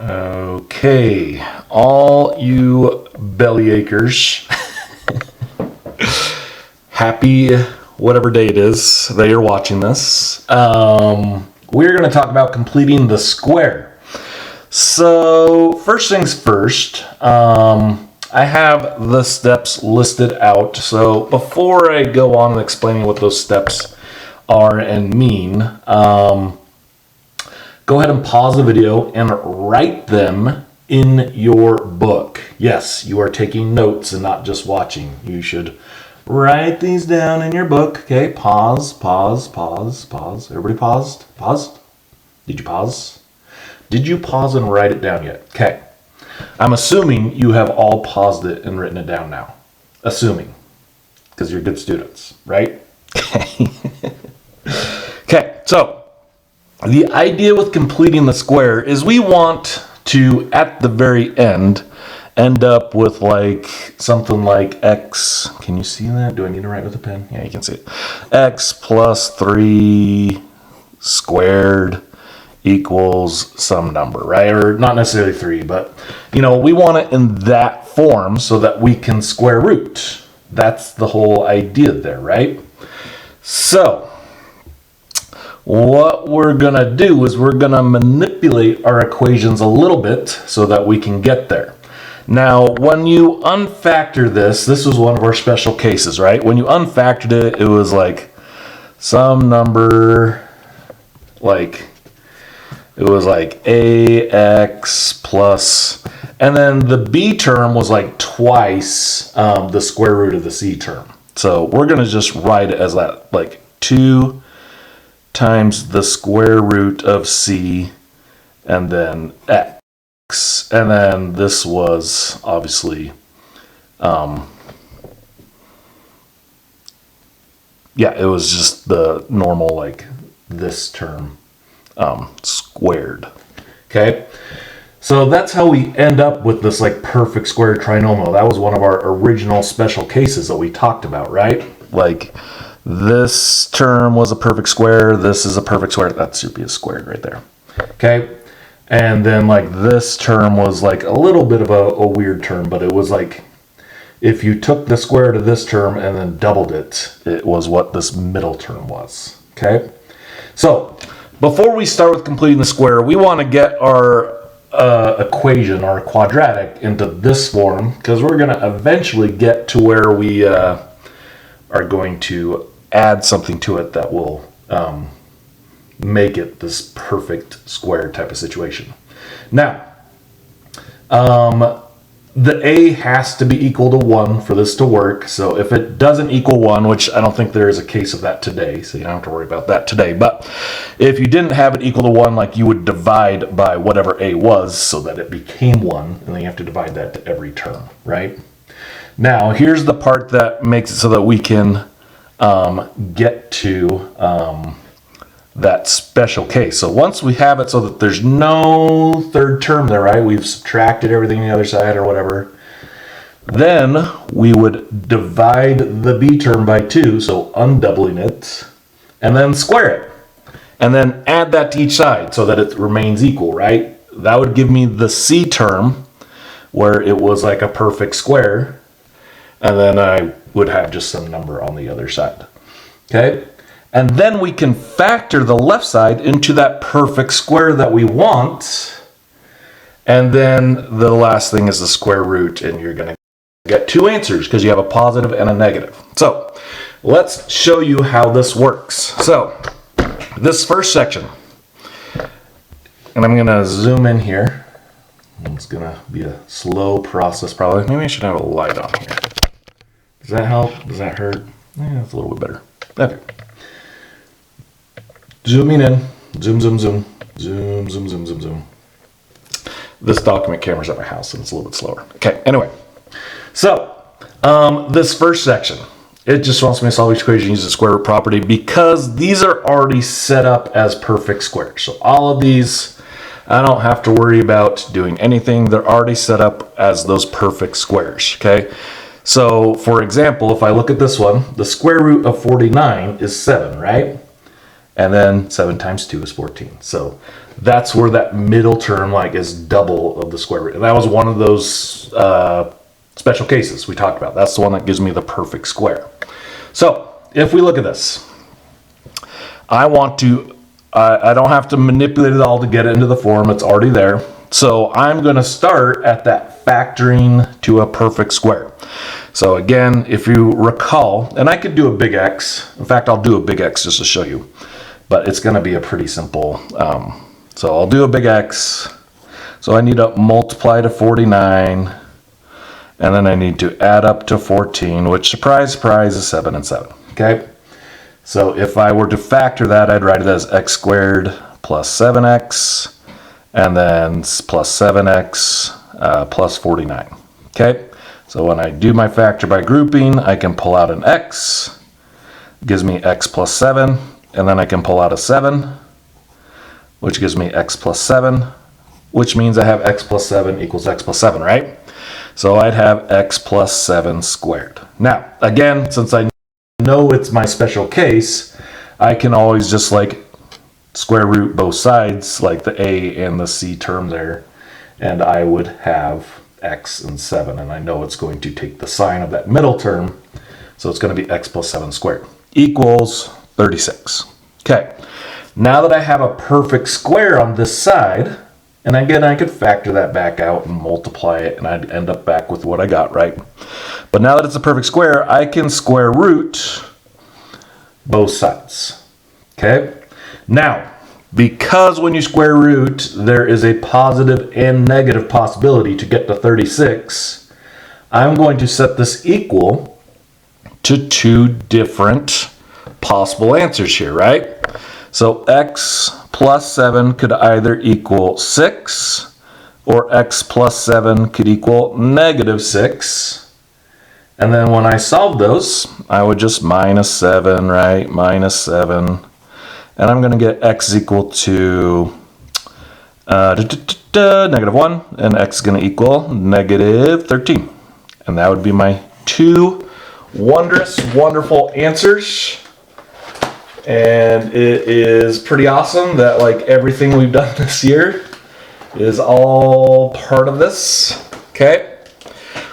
Okay, all you bellyachers, happy whatever day it is that you're watching this. We're going to talk about completing the square. So first things first, I have the steps listed out. So before I go on and explaining what those steps are and mean, go ahead and pause the video and write them in your book. Yes, you are taking notes and not just watching. You should write these down in your book. Okay, pause. Everybody paused? Paused? Did you pause? Did you pause and write it down yet? Okay. I'm assuming you have all paused it and written it down now. Assuming. Because you're good students, right? Okay. Okay, so the idea with completing the square is we want to, at the very end up with like something like x. Can you see that? Do I need to write with a pen? Yeah, you can see it. X plus 3 squared equals some number, right? Or not necessarily 3, but we want it in that form so that we can square root. That's the whole idea there, right? So what we're going to do is we're going to manipulate our equations a little bit so that we can get there. Now, when you unfactor this was one of our special cases, right? When you unfactored it, it was like some number, like it was like ax plus, and then the b term was like twice the square root of the c term. So we're going to just write it as that, like 2 times the square root of c and then x. And then this was obviously, it was just the normal, like this term squared. Okay, so that's how we end up with this like perfect square trinomial. That was one of our original special cases that we talked about, right? Like this term was a perfect square, this is a perfect square, that should be a squared right there. Okay, and then like this term was like a little bit of a weird term, but it was like if you took the square root of this term and then doubled it, it was what this middle term was. Okay, so before we start with completing the square, we want to get our equation, our quadratic, into this form, because we're going to eventually get to where we are going to add something to it that will make it this perfect square type of situation. Now, the a has to be equal to 1 for this to work. So if it doesn't equal 1, which I don't think there is a case of that today, so you don't have to worry about that today. But if you didn't have it equal to 1, like you would divide by whatever a was so that it became 1, and then you have to divide that to every term, right? Now, here's the part that makes it so that we can get to that special case. So once we have it so that there's no third term there, right? We've subtracted everything on the other side or whatever. Then we would divide the b term by 2, so undoubling it, and then square it. And then add that to each side so that it remains equal, right? That would give me the c term where it was like a perfect square. And then I would have just some number on the other side. Okay? And then we can factor the left side into that perfect square that we want. And then the last thing is the square root, and you're going to get 2 answers because you have a positive and a negative. So let's show you how this works. So this first section, and I'm going to zoom in here. It's going to be a slow process probably. Maybe I should have a light on here. Does that help? Does that hurt? Yeah, that's a little bit better. Okay. Zooming in. Zoom. Zoom. This document camera's at my house and it's a little bit slower. Okay, anyway. So, this first section, it just wants me to solve each equation using the square root property because these are already set up as perfect squares. So all of these, I don't have to worry about doing anything. They're already set up as those perfect squares, okay? So, for example, if I look at this one, the square root of 49 is 7, right? and then 7 times 2 is 14. So that's where that middle term like is double of the square root. And that was one of those special cases we talked about. That's the one that gives me the perfect square. So if we look at this, I want to, I don't have to manipulate it all to get it into the form. It's already there. So I'm going to start at that factoring to a perfect square. So again, if you recall, and I could do a big X. In fact, I'll do a big X just to show you. But it's going to be a pretty simple. So I'll do a big X. So I need to multiply to 49. And then I need to add up to 14, which, surprise, surprise, is 7 and 7. Okay? So if I were to factor that, I'd write it as x squared plus 7x, and then plus 7x plus 49. Okay? So when I do my factor by grouping, I can pull out an x. It gives me x plus 7. And then I can pull out a 7, which gives me x plus 7, which means I have x plus 7 equals x plus 7, right? So I'd have x plus 7 squared. Now, again, since I know it's my special case, I can always just like square root both sides, like the a and the c term there, and I would have x and 7, and I know it's going to take the sign of that middle term, so it's going to be x plus 7 squared equals 36. Okay, now that I have a perfect square on this side, and again, I could factor that back out and multiply it, and I'd end up back with what I got, right? But now that it's a perfect square, I can square root both sides. Okay? Now, because when you square root, there is a positive and negative possibility to get to 36, I'm going to set this equal to 2 different possible answers here, right? So x plus 7 could either equal 6, or x plus 7 could equal negative 6. And then when I solve those, I would just minus 7, right? Minus 7. And I'm going to get x equal to negative 1, and x is going to equal negative 13. And that would be my 2 wondrous, wonderful answers. And it is pretty awesome that like everything we've done this year is all part of this. Okay,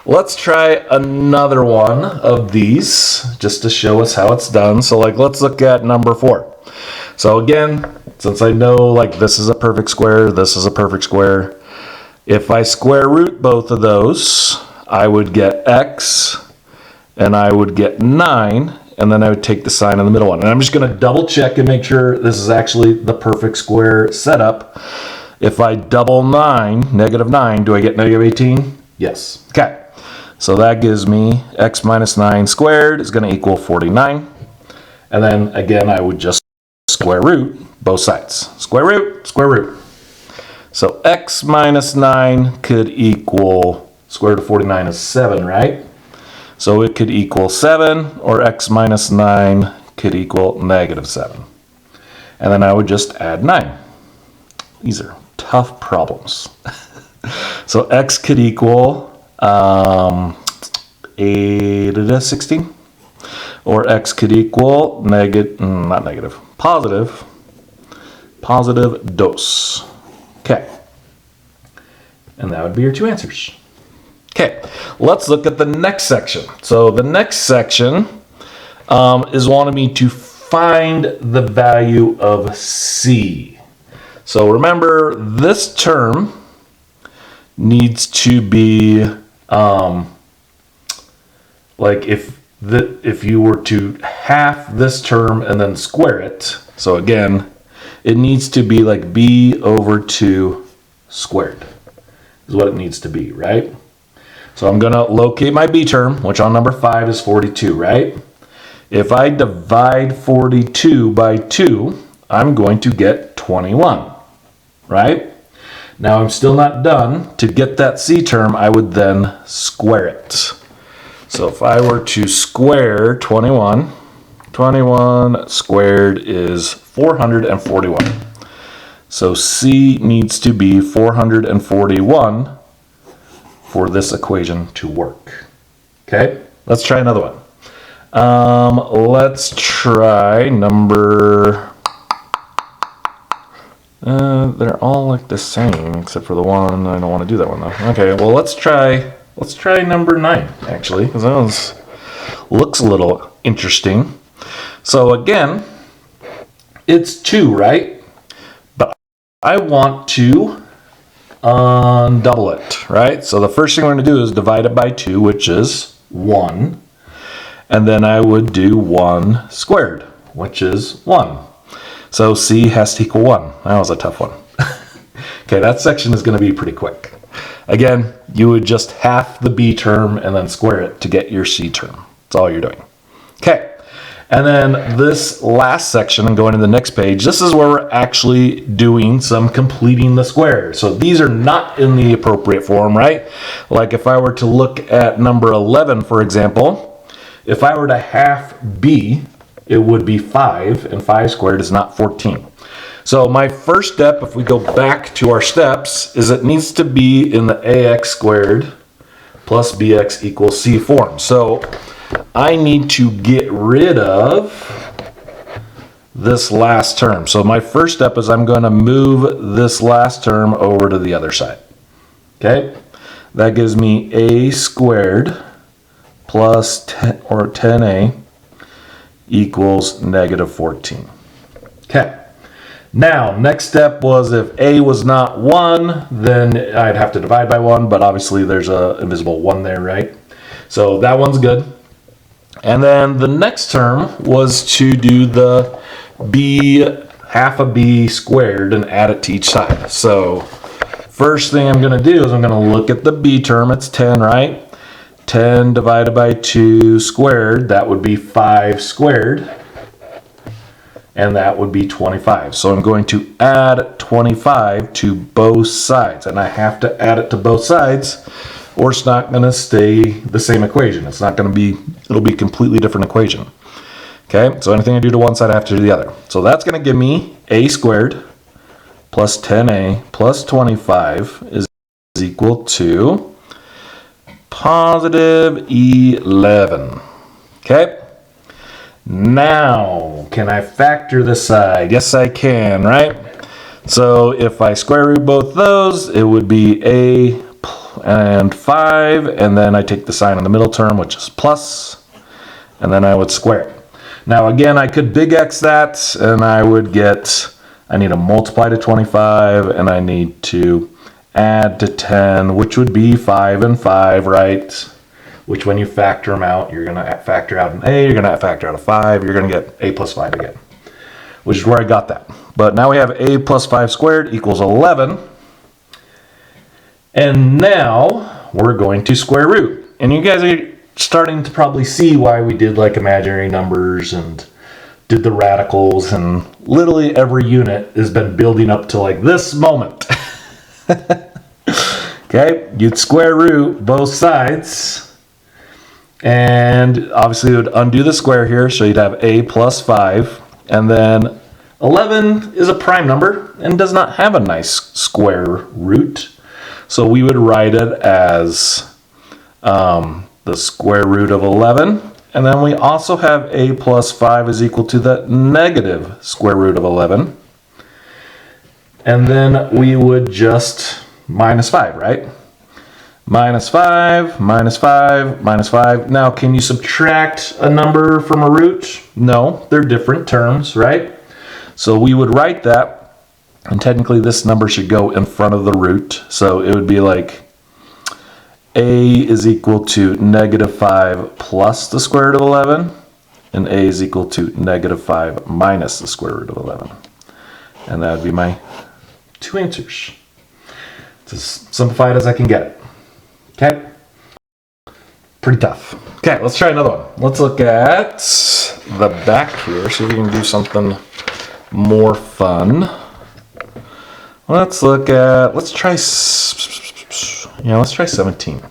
let's try another one of these just to show us how it's done. So like let's look at number 4. So again, since I know like this is a perfect square, this is a perfect square, if I square root both of those, I would get x and I would get 9. And then I would take the sign on the middle one. And I'm just going to double check and make sure this is actually the perfect square setup. If I double 9, negative 9, do I get negative 18? Yes. Okay. So that gives me x minus 9 squared is going to equal 49. And then again, I would just square root both sides. Square root, square root. So x minus 9 could equal, square root of 49 is 7, right? So it could equal 7, or x minus 9 could equal negative 7. And then I would just add 9. These are tough problems. So x could equal 16, or x could equal positive dos. Okay. And that would be your 2 answers. Okay, let's look at the next section. So the next section is wanting me to find the value of c. So remember, this term needs to be like if you were to half this term and then square it. So again, it needs to be like b over 2 squared is what it needs to be, right? So I'm going to locate my b term, which on number 5 is 42, right? If I divide 42 by 2, I'm going to get 21, right? Now I'm still not done. To get that c term, I would then square it. So if I were to square 21, 21 squared is 441. So c needs to be 441 for this equation to work. Okay, let's try another one. Let's try number They're all like the same except for the one. I don't want to do that one though. Okay, well let's try number 9 actually, because that one's looks a little interesting. So again, it's 2, right? But I want to double it, right? So the first thing we're going to do is divide it by 2, which is 1. And then I would do 1 squared, which is 1. So C has to equal 1. That was a tough one. Okay, that section is going to be pretty quick. Again, you would just half the B term and then square it to get your C term. That's all you're doing. Okay, and then this last section and going to the next page, this is where we're actually doing some completing the squares. So these are not in the appropriate form, right? Like if I were to look at number 11, for example, if I were to half B, it would be 5, and 5 squared is not 14. So my first step, if we go back to our steps, is it needs to be in the ax squared plus bx equals c form. So I need to get rid of this last term. So my first step is I'm going to move this last term over to the other side. Okay? That gives me a squared plus 10, or 10a equals negative 14. Okay. Now, next step was if a was not 1, then I'd have to divide by 1, but obviously there's a invisible 1 there, right? So that one's good. And then the next term was to do the b, half of b squared and add it to each side. So first thing I'm going to do is I'm going to look at the b term. It's 10, right? 10 divided by 2 squared, that would be 5 squared. And that would be 25. So I'm going to add 25 to both sides. And I have to add it to both sides, or it's not going to stay the same equation. It's not going to be, it'll be a completely different equation. Okay, so anything I do to one side, I have to do the other. So that's going to give me a squared plus 10a plus 25 is equal to positive 11. Okay. Now, can I factor this side? Yes, I can, right? So if I square root both those, it would be a and 5, and then I take the sign in the middle term, which is plus, and then I would square it. Now again, I could big X that, and I would get, I need to multiply to 25, and I need to add to 10, which would be 5 and 5, right? Which when you factor them out, you're going to factor out an a, you're going to factor out a 5, you're going to get a plus 5 again, which is where I got that. But now we have a plus 5 squared equals 11. And now we're going to square root. And you guys are starting to probably see why we did like imaginary numbers and did the radicals, and literally every unit has been building up to like this moment. Okay, you'd square root both sides. And obviously it would undo the square here, so you'd have a plus 5. And then 11 is a prime number and does not have a nice square root. So we would write it as the square root of 11. And then we also have a plus 5 is equal to the negative square root of 11. And then we would just minus 5, right? Minus 5, minus 5, minus 5. Now, can you subtract a number from a root? No, they're different terms, right? So we would write that, and technically this number should go in front of the root. So it would be like a is equal to negative 5 plus the square root of 11, and a is equal to negative 5 minus the square root of 11. And that would be my 2 answers. It's as simplified as I can get it. Okay, pretty tough. Okay, let's try another one. Let's look at the back here, see if we can do something more fun. Let's try 17.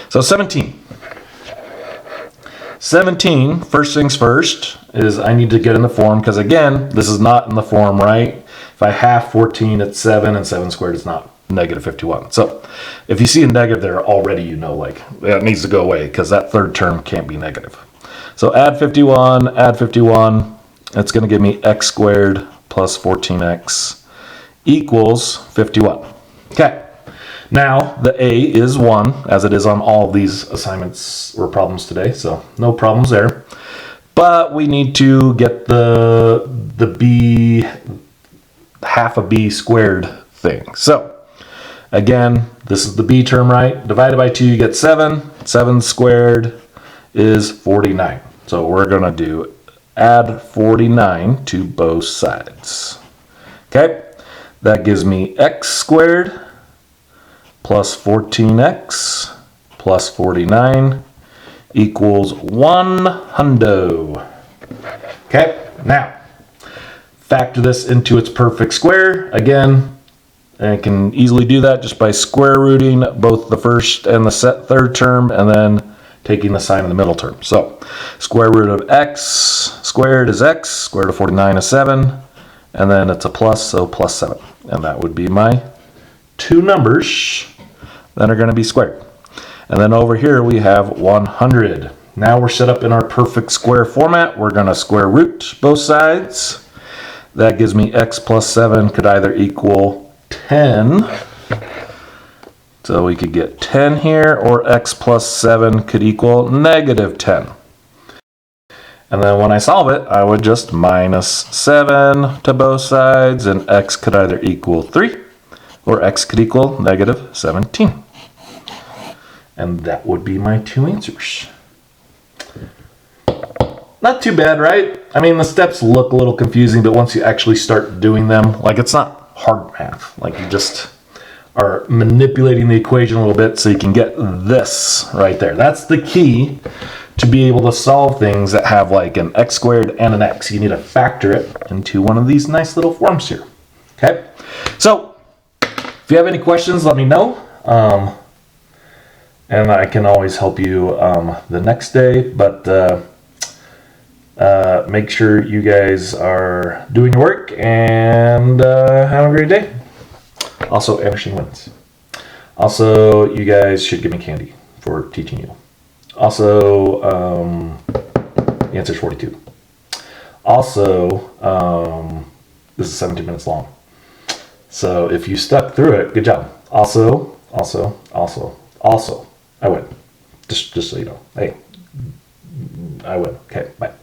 So 17, first things first, is I need to get in the form, because again, this is not in the form, right? If I half 14, it's 7, and 7 squared is not negative 51. So if you see a negative there already, you know, like, that needs to go away because that third term can't be negative. So add 51, it's going to give me x squared plus 14x equals 51. Okay. Now, the A is 1, as it is on all of these assignments or problems today, so no problems there. But we need to get the B, half a B squared thing. So, again, this is the B term, right? Divided by 2, you get 7. 7 squared is 49. So we're going to do add 49 to both sides. Okay, that gives me x squared plus 14x plus 49 equals 100. Okay, now factor this into its perfect square. Again, I can easily do that just by square rooting both the first and the third term and then taking the sign of the middle term. So square root of x squared is x, square root of 49 is 7, and then it's a plus, so plus 7. And that would be my two numbers that are going to be squared. And then over here we have 100. Now we're set up in our perfect square format. We're going to square root both sides. That gives me x plus 7 could either equal 10. So we could get 10 here, or x plus 7 could equal negative 10. And then when I solve it, I would just minus 7 to both sides, and x could either equal 3, or x could equal negative 17. And that would be my two answers. Not too bad, right? I mean, the steps look a little confusing, but once you actually start doing them, like it's not hard math. Like you just are manipulating the equation a little bit so you can get this right there. That's the key to be able to solve things that have like an x squared and an x. You need to factor it into one of these nice little forms here. Okay? So, if you have any questions, let me know. And I can always help you the next day. But make sure you guys are doing your work and have a great day. Also, Anderson wins. Also, you guys should give me candy for teaching you. Also, the answer is 42. Also, this is 17 minutes long. So if you stuck through it, good job. Also, I win. Just so you know. Hey, I win. Okay, bye.